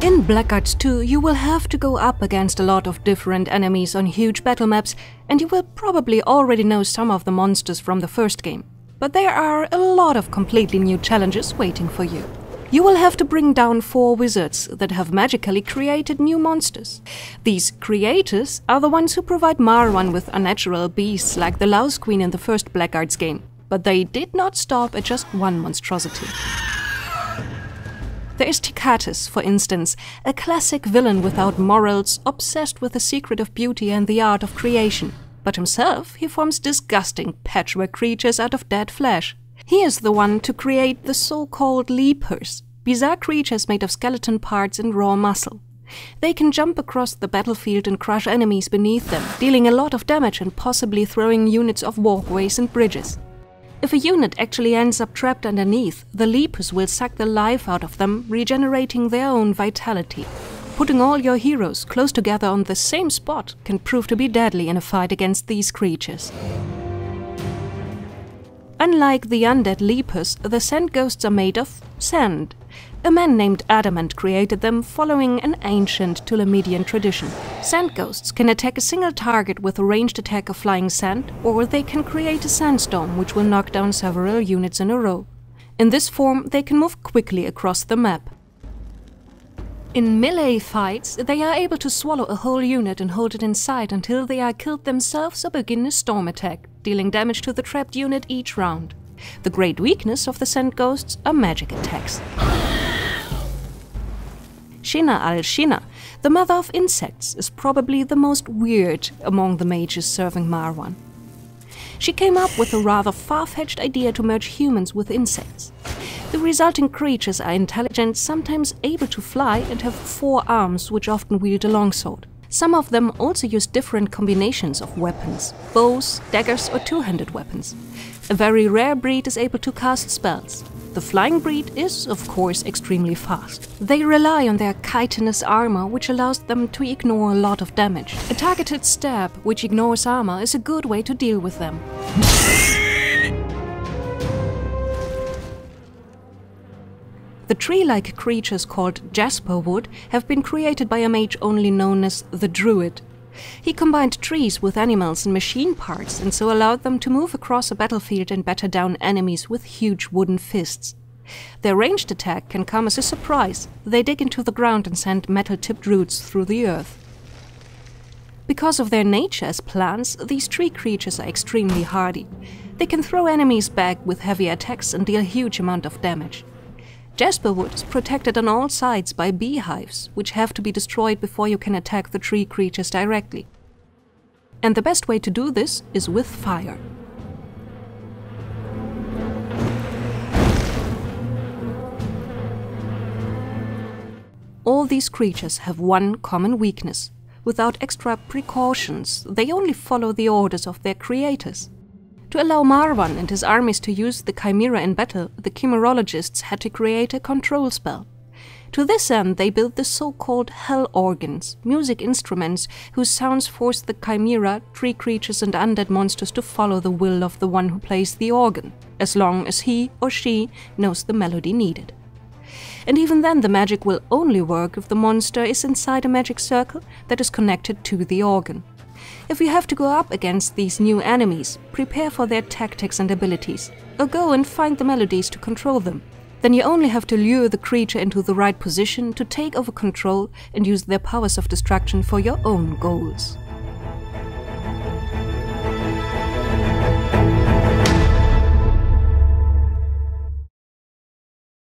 In Blackguards 2, you will have to go up against a lot of different enemies on huge battle maps, and you will probably already know some of the monsters from the first game. But there are a lot of completely new challenges waiting for you. You will have to bring down 4 wizards that have magically created new monsters. These creators are the ones who provide Marwan with unnatural beasts like the Louse Queen in the first Blackguards game, but they did not stop at just one monstrosity. There is Ticatus, for instance, a classic villain without morals, obsessed with the secret of beauty and the art of creation. But himself, he forms disgusting patchwork creatures out of dead flesh. He is the one to create the so-called leapers, bizarre creatures made of skeleton parts and raw muscle. They can jump across the battlefield and crush enemies beneath them, dealing a lot of damage and possibly throwing units off walkways and bridges. If a unit actually ends up trapped underneath, the leapers will suck the life out of them, regenerating their own vitality. Putting all your heroes close together on the same spot can prove to be deadly in a fight against these creatures. Unlike the undead leapers, the sand ghosts are made of sand. A man named Adamant created them following an ancient Tulamidian tradition. Sand ghosts can attack a single target with a ranged attack of flying sand, or they can create a sandstorm which will knock down several units in a row. In this form, they can move quickly across the map. In melee fights, they are able to swallow a whole unit and hold it inside until they are killed themselves or begin a storm attack, dealing damage to the trapped unit each round. The great weakness of the sand ghosts are magic attacks. Shina al-Shina, the mother of insects, is probably the most weird among the mages serving Marwan. She came up with a rather far-fetched idea to merge humans with insects. The resulting creatures are intelligent, sometimes able to fly, and have 4 arms which often wield a longsword. Some of them also use different combinations of weapons, bows, daggers or two-handed weapons. A very rare breed is able to cast spells. The flying breed is, of course, extremely fast. They rely on their chitinous armor, which allows them to ignore a lot of damage. A targeted stab, which ignores armor, is a good way to deal with them. The tree-like creatures called jasper wood have been created by a mage only known as the Druid. He combined trees with animals and machine parts, and so allowed them to move across a battlefield and batter down enemies with huge wooden fists. Their ranged attack can come as a surprise. They dig into the ground and send metal-tipped roots through the earth. Because of their nature as plants, these tree creatures are extremely hardy. They can throw enemies back with heavy attacks and deal a huge amount of damage. Jasperwood is protected on all sides by beehives, which have to be destroyed before you can attack the tree creatures directly. And the best way to do this is with fire. All these creatures have one common weakness. Without extra precautions, they only follow the orders of their creators. To allow Marwan and his armies to use the Chimera in battle, the Chimerologists had to create a control spell. To this end, they built the so-called Hell Organs, music instruments whose sounds force the Chimera, tree creatures and undead monsters to follow the will of the one who plays the organ, as long as he or she knows the melody needed. And even then, the magic will only work if the monster is inside a magic circle that is connected to the organ. If you have to go up against these new enemies, prepare for their tactics and abilities, or go and find the melodies to control them. Then you only have to lure the creature into the right position to take over control and use their powers of destruction for your own goals.